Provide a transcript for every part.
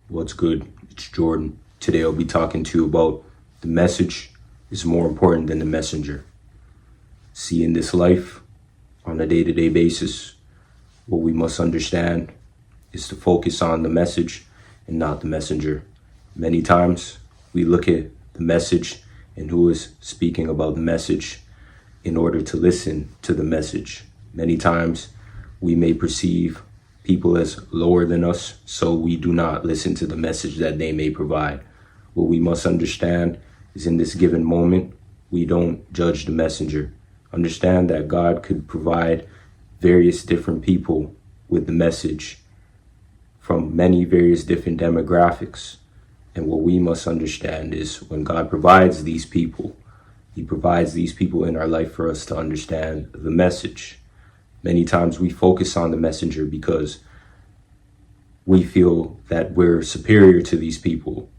What's good? It's Jordan. Today I'll be talking to you about the message is more important than the messenger. See, in this life, on a day-to-day basis, what we must understand is to focus on the message and not the messenger. Many times we look at the message and who is speaking about the message in order to listen to the message. Many times we may perceive people as lower than us, so we do not listen to the message that they may provide. What we must understand is in this given moment, we don't judge the messenger. Understand that God could provide various different people with the message from many various different demographics. And what we must understand is when God provides these people, He provides these people in our life for us to understand the message. Many times we focus on the messenger because we feel that we're superior to these people.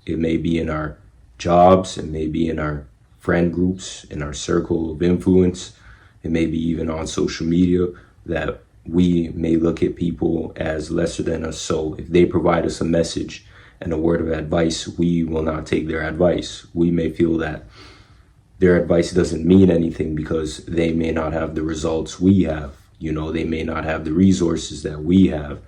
It may be in our jobs, it may be in our friend groups, in our circle of influence, it may be even on social media that we may look at people as lesser than us. So if they provide us a message and a word of advice, we will not take their advice. We may feel that their advice doesn't mean anything because they may not have the results we have. They may not have the resources that we have.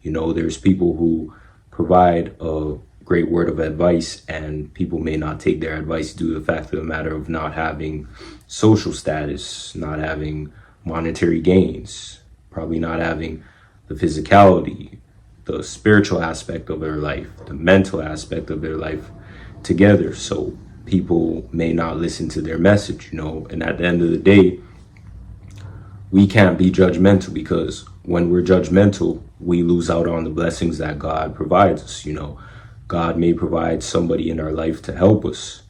There's people who provide a great word of advice and people may not take their advice due to the fact of the matter of not having social status, not having monetary gains, probably not having the physicality, the spiritual aspect of their life, the mental aspect of their life together. So people may not listen to their message, and at the end of the day, we can't be judgmental because when we're judgmental, we lose out on the blessings that God provides us. God may provide somebody in our life to help us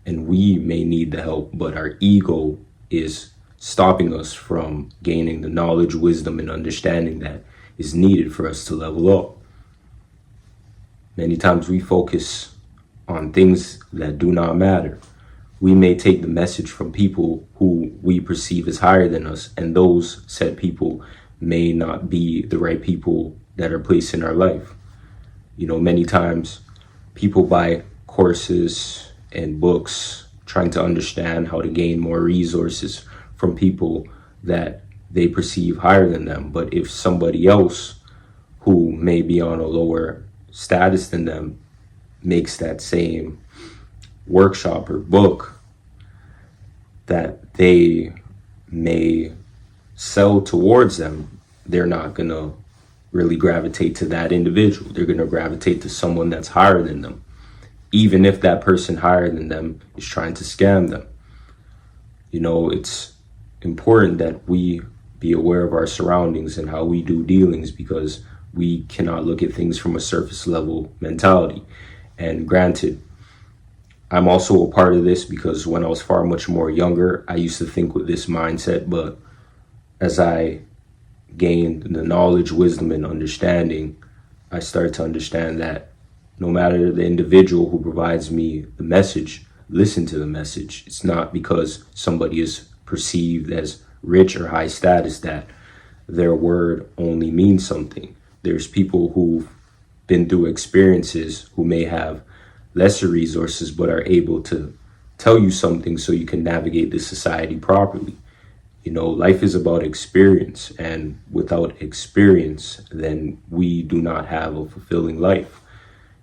and we may need the help, but our ego is stopping us from gaining the knowledge, wisdom, and understanding that is needed for us to level up. Many times we focus on things that do not matter. We may take the message from people who we perceive as higher than us, and those said people may not be the right people that are placed in our life. Many times people buy courses and books trying to understand how to gain more resources from people that they perceive higher than them. But if somebody else who may be on a lower status than them makes that same workshop or book that they may sell towards them, they're not going to really gravitate to that individual. They're going to gravitate to someone that's higher than them, even if that person higher than them is trying to scam them. It's important that we be aware of our surroundings and how we do dealings because we cannot look at things from a surface level mentality. And granted, I'm also a part of this because when I was far much more younger, I used to think with this mindset, but as I gained the knowledge, wisdom, and understanding, I started to understand that no matter the individual who provides me the message, listen to the message. It's not because somebody is perceived as rich or high status that their word only means something. There's people who've been through experiences who may have lesser resources but are able to tell you something so you can navigate this society properly. Life is about experience, and without experience, then we do not have a fulfilling life.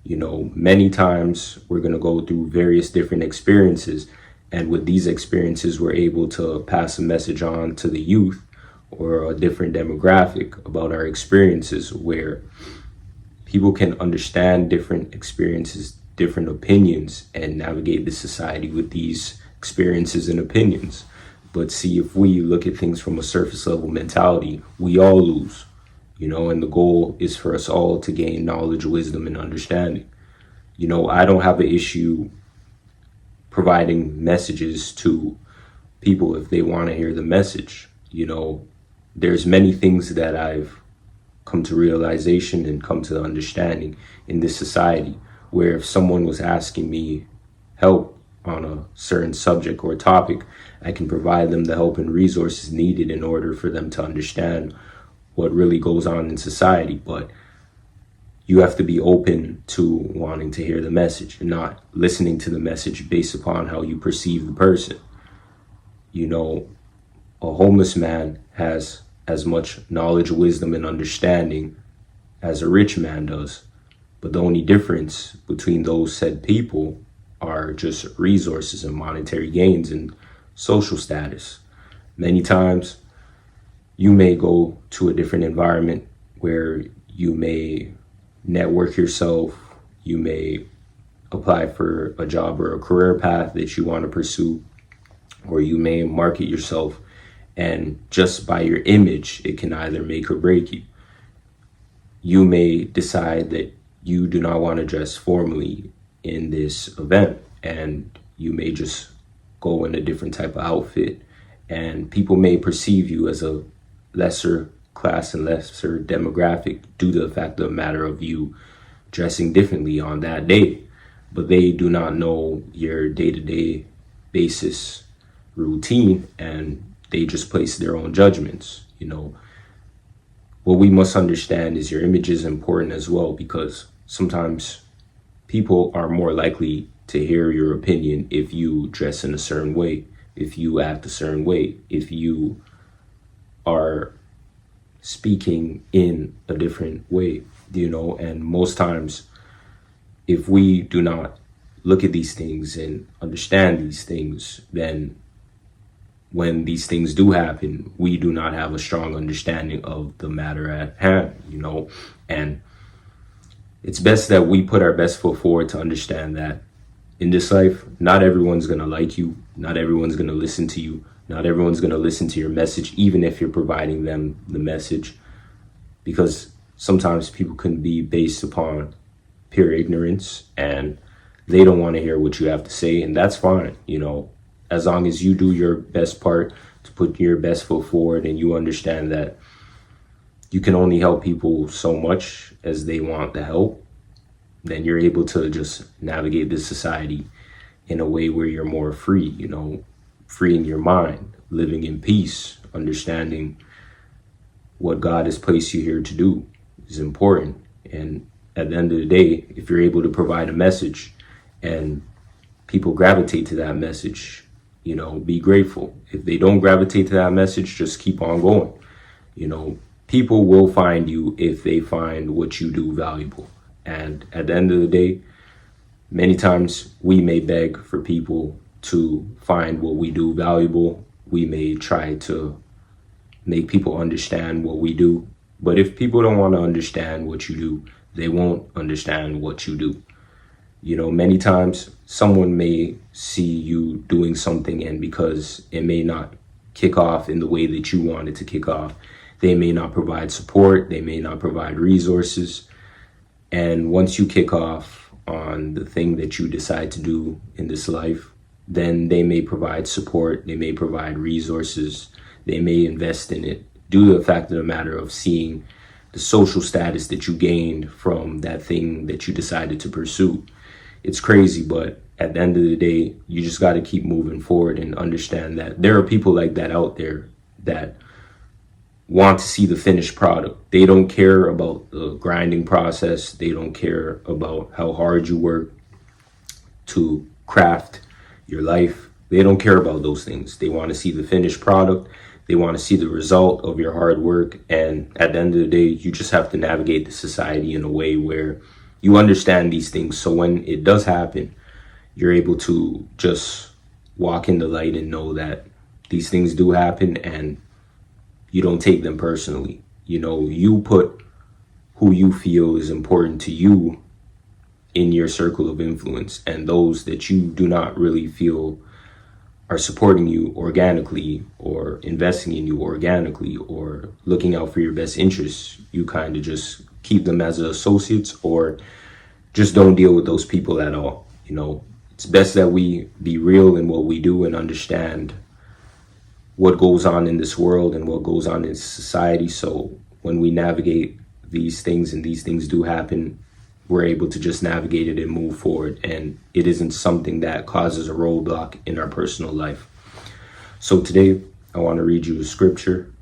Many times we're going to go through various different experiences, and with these experiences, we're able to pass a message on to the youth or a different demographic about our experiences where people can understand different experiences, different opinions, and navigate the society with these experiences and opinions. But see, if we look at things from a surface level mentality, we all lose, and the goal is for us all to gain knowledge, wisdom, and understanding. I don't have an issue providing messages to people if they want to hear the message. There's many things that I've come to realization and come to understanding in this society where if someone was asking me help on a certain subject or topic, I can provide them the help and resources needed in order for them to understand what really goes on in society. But you have to be open to wanting to hear the message and not listening to the message based upon how you perceive the person. You know, a homeless man has as much knowledge, wisdom, and understanding as a rich man does. But the only difference between those said people are just resources and monetary gains and social status. Many times you may go to a different environment where you may network yourself, you may apply for a job or a career path that you want to pursue, or you may market yourself, and just by your image, it can either make or break you. You may decide that you do not want to dress formally in this event, and you may just go in a different type of outfit, and people may perceive you as a lesser class and lesser demographic due to the fact of the matter of you dressing differently on that day. But they do not know your day-to-day basis routine, and they just place their own judgments. You know, what we must understand is your image is important as well, because sometimes people are more likely to hear your opinion if you dress in a certain way, if you act a certain way, if you are speaking in a different way, you know. And most times, if we do not look at these things and understand these things, then when these things do happen, we do not have a strong understanding of the matter at hand, you know. And it's best that we put our best foot forward to understand that in this life, not everyone's going to like you. Not everyone's going to listen to you. Not everyone's going to listen to your message, even if you're providing them the message, because sometimes people can be based upon pure ignorance and they don't want to hear what you have to say. And that's fine, you know, as long as you do your best part to put your best foot forward and you understand that you can only help people so much as they want the help, then you're able to just navigate this society in a way where you're more free, you know, free in your mind, living in peace, understanding what God has placed you here to do is important. And at the end of the day, if you're able to provide a message and people gravitate to that message, you know, be grateful. If they don't gravitate to that message, just keep on going. You know, people will find you if they find what you do valuable. And at the end of the day, many times we may beg for people to find what we do valuable. We may try to make people understand what we do. But if people don't want to understand what you do, they won't understand what you do. You know, many times someone may see you doing something, and because it may not kick off in the way that you want it to kick off, they may not provide support, they may not provide resources. And once you kick off on the thing that you decide to do in this life, then they may provide support, they may provide resources, they may invest in it due to the fact of the matter of seeing the social status that you gained from that thing that you decided to pursue. It's crazy, but at the end of the day, you just got to keep moving forward and understand that there are people like that out there that want to see the finished product. They don't care about the grinding process. They don't care about how hard you work to craft your life. They don't care about those things. They want to see the finished product. They want to see the result of your hard work. And at the end of the day, you just have to navigate the society in a way where you understand these things. So when it does happen, you're able to just walk in the light and know that these things do happen and you don't take them personally. You know, you put who you feel is important to you in your circle of influence, and those that you do not really feel are supporting you organically or investing in you organically or looking out for your best interests, you kind of just keep them as associates or just don't deal with those people at all. You know, it's best that we be real in what we do and understand what goes on in this world and what goes on in society. So when we navigate these things and these things do happen, we're able to just navigate it and move forward. And it isn't something that causes a roadblock in our personal life. So today, I want to read you a scripture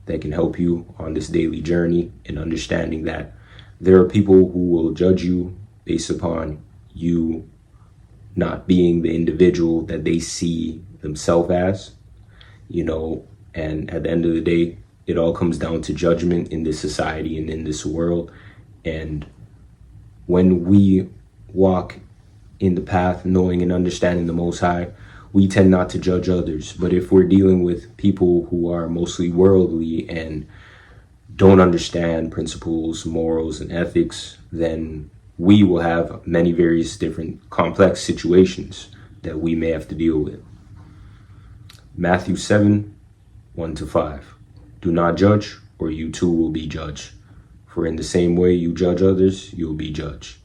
that can help you on this daily journey in understanding that There are people who will judge you based upon you not being the individual that they see themselves as, and at the end of the day, it all comes down to judgment in this society and in this world. And when we walk in the path knowing and understanding the Most High, we tend not to judge others. But if we're dealing with people who are mostly worldly and don't understand principles, morals, and ethics, then we will have many various different complex situations that we may have to deal with. Matthew 7, 1-5. Do not judge, or you too will be judged. For in the same way you judge others, you will be judged.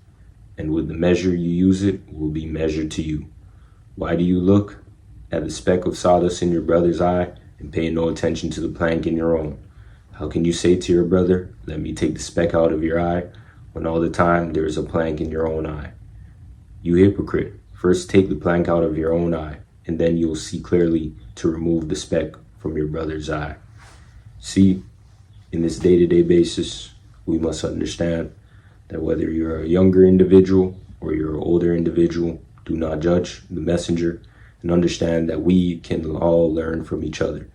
And with the measure you use it will be measured to you. Why do you look at the speck of sawdust in your brother's eye and pay no attention to the plank in your own? How can you say to your brother, let me take the speck out of your eye, when all the time there is a plank in your own eye? You hypocrite, first take the plank out of your own eye, and then you'll see clearly to remove the speck from your brother's eye. See, in this day-to-day basis, we must understand that whether you're a younger individual or you're an older individual, do not judge the messenger, and understand that we can all learn from each other.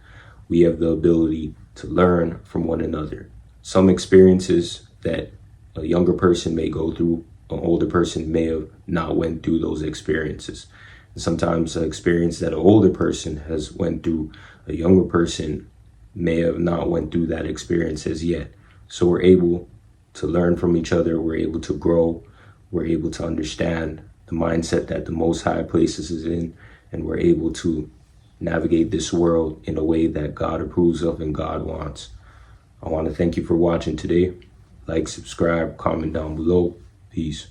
We have the ability to learn from one another. Some experiences that a younger person may go through, an older person may have not went through those experiences. And sometimes an experience that an older person has went through, a younger person may have not went through that experience as yet. So we're able to learn from each other. We're able to grow. We're able to understand the mindset that the Most High places us in, and we're able to navigate this world in a way that God approves of and God wants. I want to thank you for watching today. Like, subscribe, comment down below. Peace.